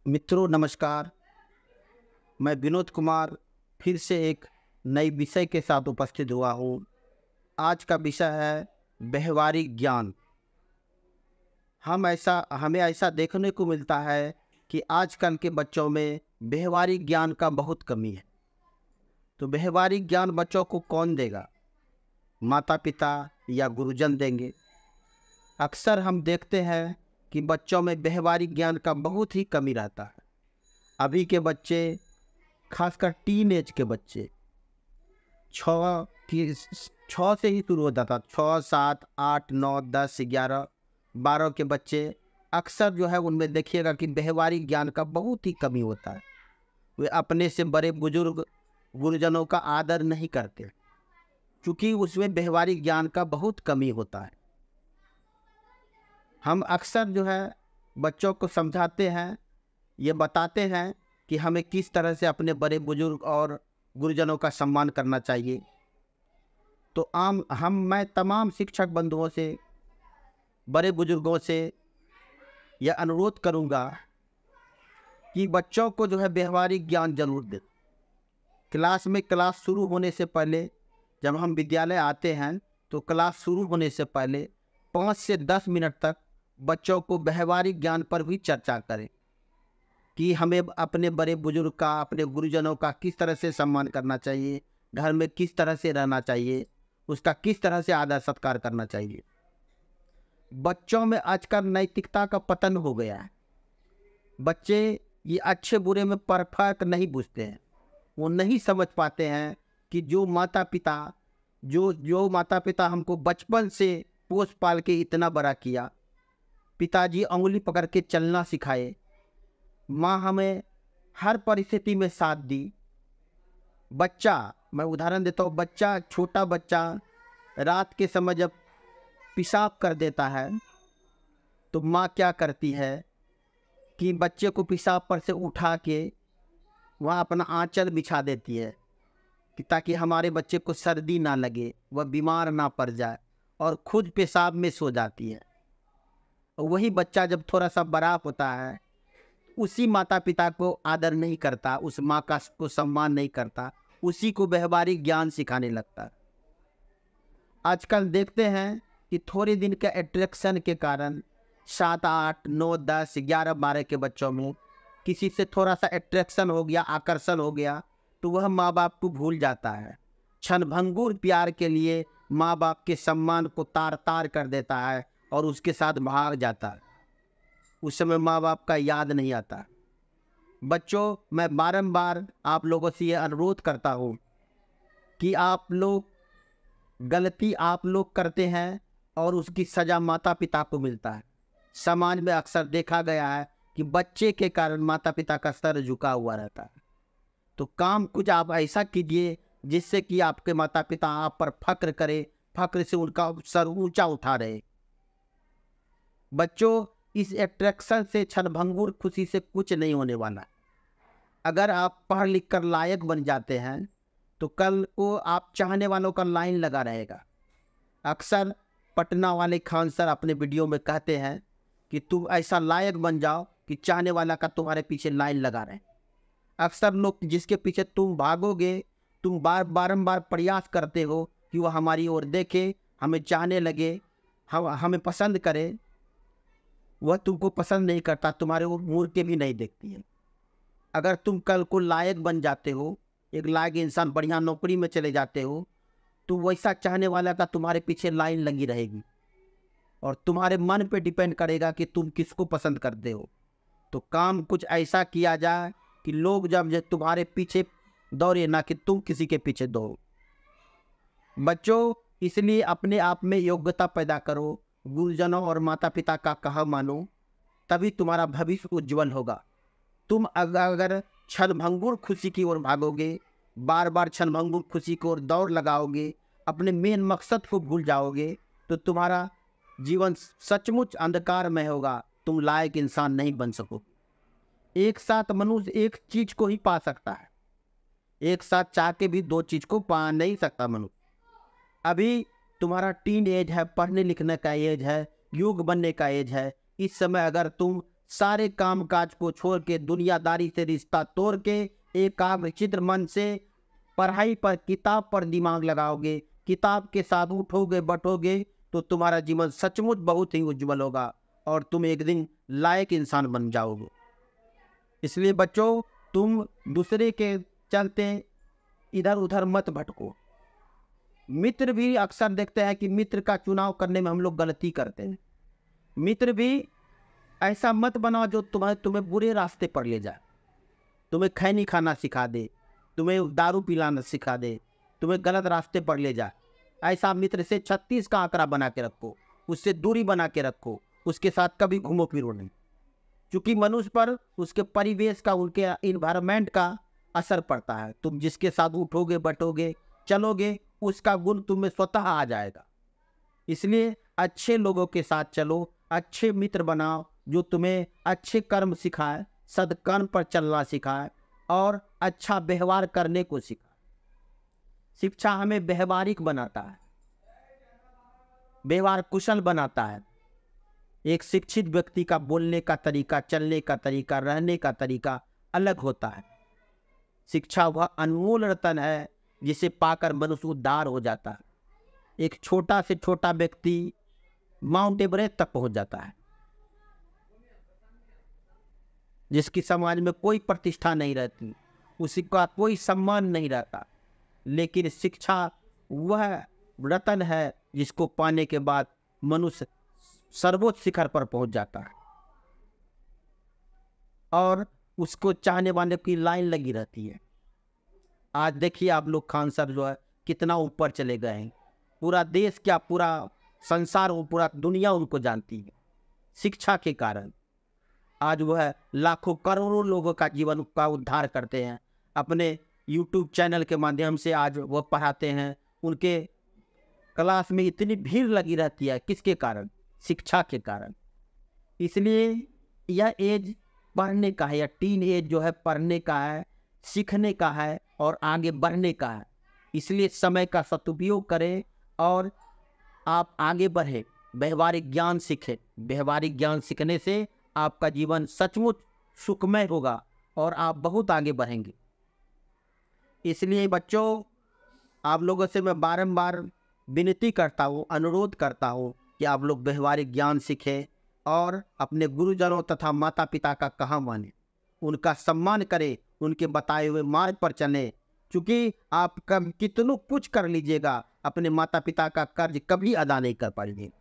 मित्रों नमस्कार। मैं विनोद कुमार फिर से एक नई विषय के साथ उपस्थित हुआ हूँ। आज का विषय है व्यवहारिक ज्ञान। हमें ऐसा देखने को मिलता है कि आजकल के बच्चों में व्यवहारिक ज्ञान का बहुत कमी है। तो व्यवहारिक ज्ञान बच्चों को कौन देगा? माता पिता या गुरुजन देंगे। अक्सर हम देखते हैं कि बच्चों में व्यवहारिक ज्ञान का बहुत ही कमी रहता है। अभी के बच्चे, खासकर टीन एज के बच्चे, छः से ही शुरू होता था। 6, 7, 8, 9, 10, 11, 12 के बच्चे अक्सर जो है उनमें देखिएगा कि व्यवहारिक ज्ञान का बहुत ही कमी होता है। वे अपने से बड़े बुजुर्ग गुरुजनों का आदर नहीं करते, क्योंकि उसमें व्यवहारिक ज्ञान का बहुत कमी होता है। हम अक्सर जो है बच्चों को समझाते हैं, ये बताते हैं कि हमें किस तरह से अपने बड़े बुजुर्ग और गुरुजनों का सम्मान करना चाहिए। तो मैं तमाम शिक्षक बंधुओं से, बड़े बुजुर्गों से यह अनुरोध करूंगा कि बच्चों को जो है व्यवहारिक ज्ञान जरूर दें। क्लास शुरू होने से पहले, जब हम विद्यालय आते हैं तो क्लास शुरू होने से पहले 5 से 10 मिनट तक बच्चों को व्यवहारिक ज्ञान पर भी चर्चा करें कि हमें अपने बड़े बुजुर्ग का, अपने गुरुजनों का किस तरह से सम्मान करना चाहिए, घर में किस तरह से रहना चाहिए, उसका किस तरह से आदर सत्कार करना चाहिए। बच्चों में आजकल नैतिकता का पतन हो गया है। बच्चे ये अच्छे बुरे में फर्क नहीं बुझते हैं। वो नहीं समझ पाते हैं कि जो माता पिता हमको बचपन से पोस पाल के इतना बड़ा किया, पिताजी उंगली पकड़ के चलना सिखाए, माँ हमें हर परिस्थिति में साथ दी। मैं उदाहरण देता हूँ, छोटा बच्चा रात के समय जब पेशाब कर देता है तो माँ क्या करती है कि बच्चे को पेशाब पर से उठा के वहाँ अपना आंचल बिछा देती है कि ताकि हमारे बच्चे को सर्दी ना लगे, वह बीमार ना पड़ जाए, और खुद पेशाब में सो जाती है। वही बच्चा जब थोड़ा सा बड़ा होता है, उसी माता पिता को आदर नहीं करता, उस माँ को सम्मान नहीं करता, उसी को व्यवहारिक ज्ञान सिखाने लगता है। आजकल देखते हैं कि थोड़े दिन के अट्रैक्शन के कारण 7, 8, 9, 10, 11, 12 के बच्चों में किसी से थोड़ा सा अट्रैक्शन हो गया, आकर्षण हो गया, तो वह माँ बाप को भूल जाता है। क्षणभंगुर प्यार के लिए माँ बाप के सम्मान को तार तार कर देता है और उसके साथ भाग जाता है। उस समय माँ बाप का याद नहीं आता। बच्चों, मैं बारंबार आप लोगों से ये अनुरोध करता हूँ कि गलती आप लोग करते हैं और उसकी सज़ा माता पिता को मिलता है। समाज में अक्सर देखा गया है कि बच्चे के कारण माता पिता का सर झुका हुआ रहता है। तो काम कुछ आप ऐसा कीजिए जिससे कि आपके माता पिता आप पर फक्र करे, फक्र से उनका सर ऊंचा उठा रहे। बच्चों, इस अट्रैक्शन से, क्षणभंगुर खुशी से कुछ नहीं होने वाला। अगर आप पढ़ लिख कर लायक बन जाते हैं तो कल को आप चाहने वालों का लाइन लगा रहेगा। अक्सर पटना वाले खान सर अपने वीडियो में कहते हैं कि तुम ऐसा लायक बन जाओ कि चाहने वाला का तुम्हारे पीछे लाइन लगा रहे। अक्सर लोग जिसके पीछे तुम भागोगे, तुम बारंबार प्रयास करते हो कि वह हमारी ओर देखे, हमें चाहने लगे, हमें पसंद करे, वह तुमको पसंद नहीं करता, तुम्हारे वो मुड़ के भी नहीं देखती है। अगर तुम कल को लायक बन जाते हो, एक लायक इंसान, बढ़िया नौकरी में चले जाते हो, तो वैसा चाहने वाला का तुम्हारे पीछे लाइन लगी रहेगी और तुम्हारे मन पे डिपेंड करेगा कि तुम किसको पसंद करते हो। तो काम कुछ ऐसा किया जाए कि लोग जब तुम्हारे पीछे दौड़े, ना कि तुम किसी के पीछे दौड़ो। बच्चों, इसलिए अपने आप में योग्यता पैदा करो, गुरुजनों और माता पिता का कहा मानो, तभी तुम्हारा भविष्य उज्जवल होगा। तुम अगर क्षणभंगुर खुशी की ओर भागोगे, बार बार क्षणभंगुर खुशी की ओर दौड़ लगाओगे, अपने मेन मकसद को भूल जाओगे, तो तुम्हारा जीवन सचमुच अंधकार में होगा। तुम लायक इंसान नहीं बन सको। एक साथ मनुष्य एक चीज को ही पा सकता है, एक साथ चाह के भी 2 चीज को पा नहीं सकता मनुष्य। अभी तुम्हारा टीन एज है, पढ़ने लिखने का एज है, युग बनने का एज है। इस समय अगर तुम सारे काम काज को छोड़ के, दुनियादारी से रिश्ता तोड़ के, एकाग्रचित्त मन से पढ़ाई पर, किताब पर दिमाग लगाओगे, किताब के साथ उठोगे बैठोगे, तो तुम्हारा जीवन सचमुच बहुत ही उज्जवल होगा और तुम एक दिन लायक इंसान बन जाओगे। इसलिए बच्चों, तुम दूसरे के चलते इधर उधर मत भटको। मित्र भी अक्सर देखते हैं कि मित्र का चुनाव करने में हम लोग गलती करते हैं। मित्र भी ऐसा मत बनाओ जो तुम्हें बुरे रास्ते पर ले जाए, तुम्हें खैनी खाना सिखा दे, तुम्हें दारू पिलाना सिखा दे, तुम्हें गलत रास्ते पर ले जाए। ऐसा मित्र से 36 का आंकड़ा बना के रखो, उससे दूरी बना के रखो, उसके साथ कभी घूमो फिरो नहीं। क्योंकि मनुष्य पर उसके परिवेश का, उनके इन्वायरमेंट का असर पड़ता है। तुम जिसके साथ उठोगे बैठोगे चलोगे, उसका गुण तुम्हें स्वतः आ जाएगा। इसलिए अच्छे लोगों के साथ चलो, अच्छे मित्र बनाओ जो तुम्हें अच्छे कर्म सिखाए, सदकर्म पर चलना सिखाए और अच्छा व्यवहार करने को सिखाए। शिक्षा हमें व्यवहारिक बनाता है, व्यवहार कुशल बनाता है। एक शिक्षित व्यक्ति का बोलने का तरीका, चलने का तरीका, रहने का तरीका अलग होता है। शिक्षा वह अनमोल रतन है जिसे पाकर मनुष्य उद्धार हो जाता है। एक छोटा से छोटा व्यक्ति माउंट एवरेस्ट तक पहुंच जाता है, जिसकी समाज में कोई प्रतिष्ठा नहीं रहती, उसी का कोई सम्मान नहीं रहता। लेकिन शिक्षा वह रतन है जिसको पाने के बाद मनुष्य सर्वोच्च शिखर पर पहुंच जाता है और उसको चाहने वाले की लाइन लगी रहती है। आज देखिए आप लोग, खान सर जो है कितना ऊपर चले गए हैं। पूरा देश क्या, पूरा संसार, पूरा दुनिया उनको जानती है शिक्षा के कारण। आज वह लाखों करोड़ों लोगों का जीवन का उद्धार करते हैं। अपने YouTube चैनल के माध्यम से आज वह पढ़ाते हैं। उनके क्लास में इतनी भीड़ लगी रहती है, किसके कारण? शिक्षा के कारण। इसलिए यह एज पढ़ने का है, या टीन एज जो है पढ़ने का है, सीखने का है और आगे बढ़ने का है। इसलिए समय का सदुपयोग करें और आप आगे बढ़ें, व्यवहारिक ज्ञान सीखें। व्यवहारिक ज्ञान सीखने से आपका जीवन सचमुच सुखमय होगा और आप बहुत आगे बढ़ेंगे। इसलिए बच्चों, आप लोगों से मैं बारंबार विनती करता हूँ, अनुरोध करता हूँ कि आप लोग व्यवहारिक ज्ञान सीखें और अपने गुरुजनों तथा माता पिता का कहा माने, उनका सम्मान करें, उनके बताए हुए मार्ग पर चलें। क्योंकि आप कितना कुछ कर लीजिएगा, अपने माता पिता का कर्ज कभी अदा नहीं कर पाएंगे।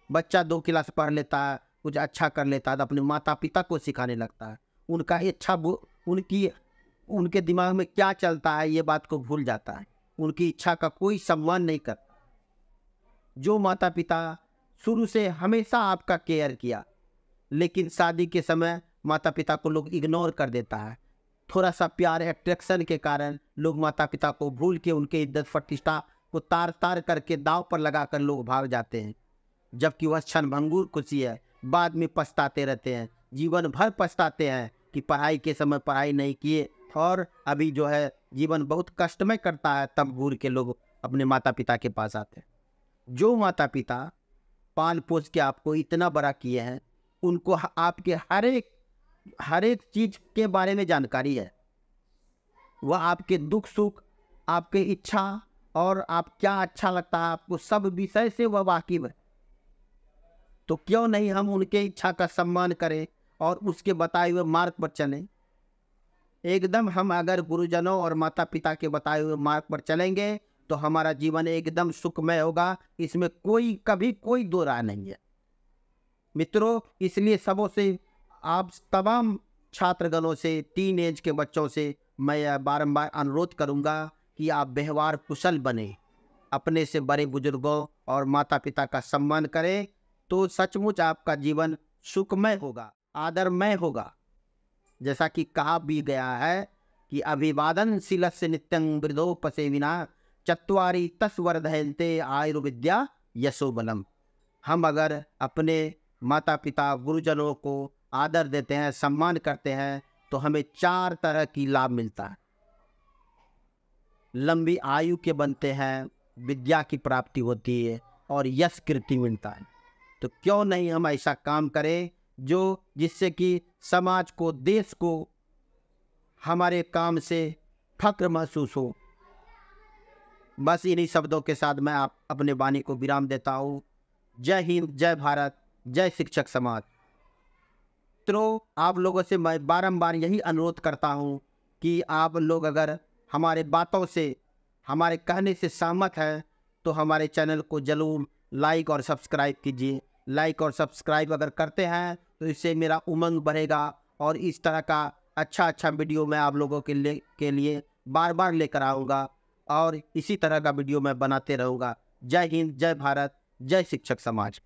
बच्चा 2 क्लास पढ़ लेता है, कुछ अच्छा कर लेता है तो अपने माता पिता को सिखाने लगता है। उनका इच्छा, उनके दिमाग में क्या चलता है ये बात को भूल जाता है। उनकी इच्छा का कोई सम्मान नहीं करता। जो माता पिता शुरू से हमेशा आपका केयर किया, लेकिन शादी के समय माता पिता को लोग इग्नोर कर देता है। थोड़ा सा प्यार, अट्रैक्शन के कारण लोग माता पिता को भूल के उनके इज्जत प्रतिष्ठा को तार तार करके दाव पर लगाकर लोग भाग जाते हैं। जबकि वह क्षणभंगुर खुशी है, बाद में पछताते रहते हैं, जीवन भर पछताते हैं कि पढ़ाई के समय पढ़ाई नहीं किए और अभी जो है जीवन बहुत कष्टमय करता है। तब घूर के लोग अपने माता पिता के पास आते हैं। जो माता पिता पाल पोस के आपको इतना बड़ा किए हैं, उनको आपके हर एक चीज के बारे में जानकारी है। वह आपके दुख सुख, आपके इच्छा और आप क्या अच्छा लगता है आपको, सब विषय से वह वाकिफ है। तो क्यों नहीं हम उनके इच्छा का सम्मान करें और उसके बताए हुए मार्ग पर चलें। एकदम हम अगर गुरुजनों और माता पिता के बताए हुए मार्ग पर चलेंगे तो हमारा जीवन एकदम सुखमय होगा। इसमें कभी कोई दो राय नहीं है। मित्रों, इसलिए सबों से, आप तमाम छात्रगणों से, टीन एज के बच्चों से मैं बारंबार अनुरोध करूंगा कि आप व्यवहार कुशल बने, अपने से बड़े बुजुर्गों और माता पिता का सम्मान करें, तो सचमुच आपका जीवन सुखमय होगा, आदरमय होगा। जैसा कि कहा भी गया है कि अभिवादन शीलस्य नित्यं वृद्धोपसेविना चत्वारि तस्वर्धयन्ते आयुर्विद्या यशोबलम। हम अगर अपने माता पिता गुरुजनों को आदर देते हैं, सम्मान करते हैं, तो हमें 4 तरह की लाभ मिलता है। लंबी आयु के बनते हैं, विद्या की प्राप्ति होती है और यश कीर्ति मिलता है। तो क्यों नहीं हम ऐसा काम करें जिससे कि समाज को, देश को हमारे काम से फक्र महसूस हो। बस इन्हीं शब्दों के साथ मैं अपने वाणी को विराम देता हूँ। जय हिंद, जय भारत, जय शिक्षक समाज। तो आप लोगों से मैं बारंबार यही अनुरोध करता हूँ कि आप लोग अगर हमारे बातों से, हमारे कहने से सहमत हैं तो हमारे चैनल को जरूर लाइक और सब्सक्राइब कीजिए। लाइक और सब्सक्राइब अगर करते हैं तो इससे मेरा उमंग बढ़ेगा और इस तरह का अच्छा वीडियो मैं आप लोगों के लिए बार बार लेकर आऊँगा और इसी तरह का वीडियो मैं बनाते रहूँगा। जय हिंद, जय भारत, जय शिक्षक समाज।